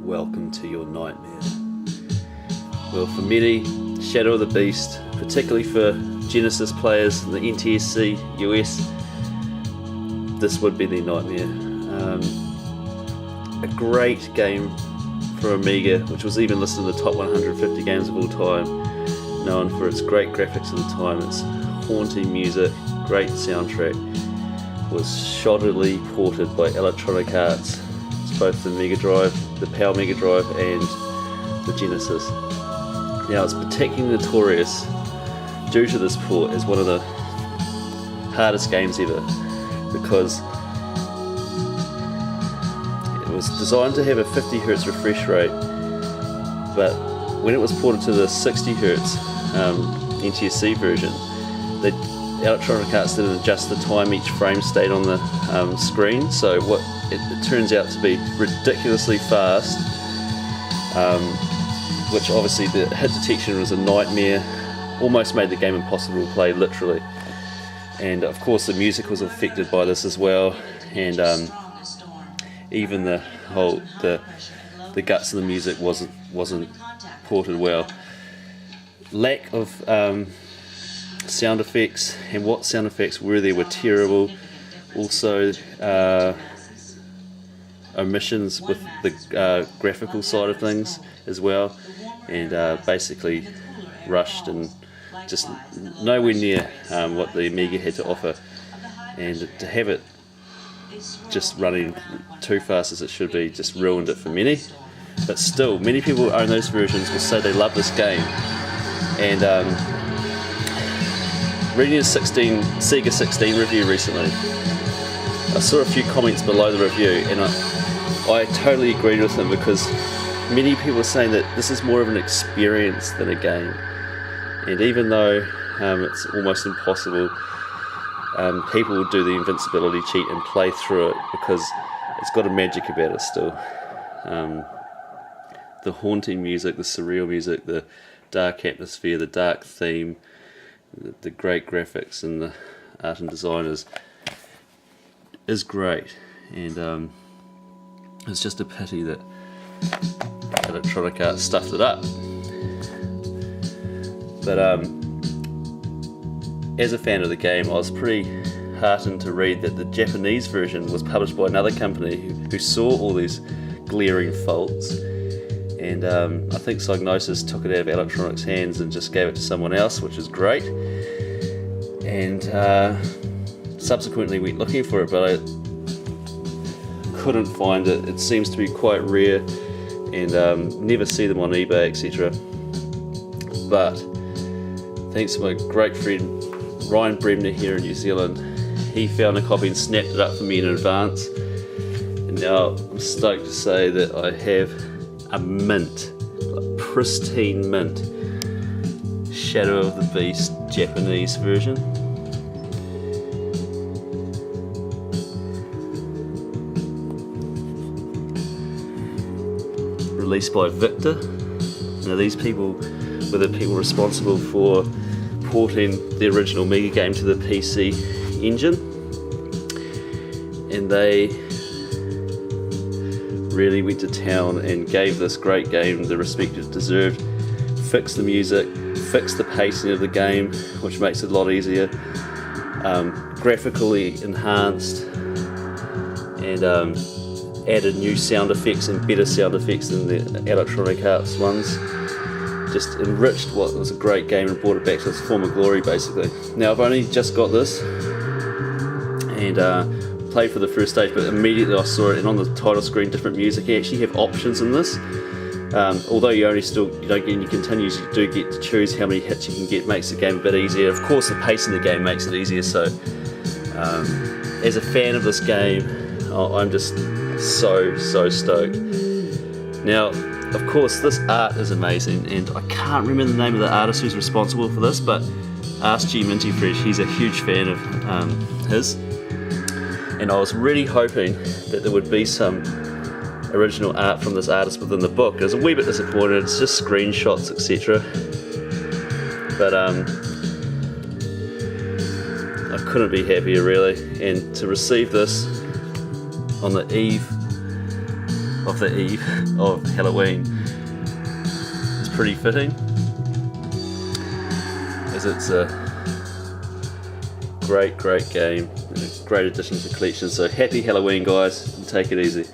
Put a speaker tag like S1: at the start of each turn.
S1: welcome to your nightmare. Well, for many, Shadow of the Beast, particularly for Genesis players in the NTSC US, this would be their nightmare. A great game for Amiga, which was even listed in the top 150 games of all time, known for its great graphics at the time, its haunting music, great soundtrack, was shoddily ported by Electronic Arts. It's both the Mega Drive, the PAL Mega Drive and the Genesis. Now it's particularly notorious due to this port as one of the hardest games ever, because it was designed to have a 50 Hz refresh rate, but when it was ported to the 60 Hz NTSC version, Electronic Arts didn't adjust the time each frame stayed on the screen, so what it turns out to be ridiculously fast, which obviously the hit detection was a nightmare, almost made the game impossible to play, literally. And of course the music was affected by this as well, and even the guts of the music wasn't ported well. Lack of sound effects, and what sound effects were there were terrible. Also omissions with the graphical side of things as well, and basically rushed and just nowhere near what the Amiga had to offer, and to have it just running too fast as it should be just ruined it for many. But still, many people who own those versions will say they love this game. And reading a Sega 16 review recently, I saw a few comments below the review, and I totally agreed with them, because many people are saying that this is more of an experience than a game. And even though it's almost impossible, people will do the invincibility cheat and play through it because it's got a magic about it still. The haunting music, the surreal music, the dark atmosphere, the dark theme, the great graphics, and the art and design is great. And it's just a pity that Electronic Arts stuffed it up. But as a fan of the game, I was pretty heartened to read that the Japanese version was published by another company who saw all these glaring faults, and I think Psygnosis took it out of Electronic's hands and just gave it to someone else, which is great. And subsequently went looking for it, but I couldn't find it. It seems to be quite rare, and never see them on eBay, etc. But thanks to my great friend Ryan Bremner here in New Zealand, he found a copy and snapped it up for me in advance, and now I'm stoked to say that I have a pristine mint Shadow of the Beast Japanese version. Released by Victor. Now these people were the people responsible for porting the original Mega game to the PC Engine, and they really went to town and gave this great game the respect it deserved. Fixed the music, fixed the pacing of the game, which makes it a lot easier, graphically enhanced, and added new sound effects and better sound effects than the Electronic Arts ones. Just enriched what was a great game and brought it back to its former glory, basically. Now I've only just got this and played for the first stage, but immediately I saw it, and on the title screen, different music. You actually have options in this. Although you don't get any continues, you do get to choose how many hits you can get. Makes the game a bit easier. Of course, the pace in the game makes it easier. So, as a fan of this game, I'm just so stoked. Now, of course, this art is amazing, and I can't remember the name of the artist who's responsible for this, but ask G Minty Fresh, he's a huge fan of his, and I was really hoping that there would be some original art from this artist within the book. I was a wee bit disappointed, it's just screenshots, etc. But I couldn't be happier, really, and to receive this on the eve of the eve of Halloween is pretty fitting, as it's a great game, and a great addition to the collection. So happy Halloween, guys, and take it easy.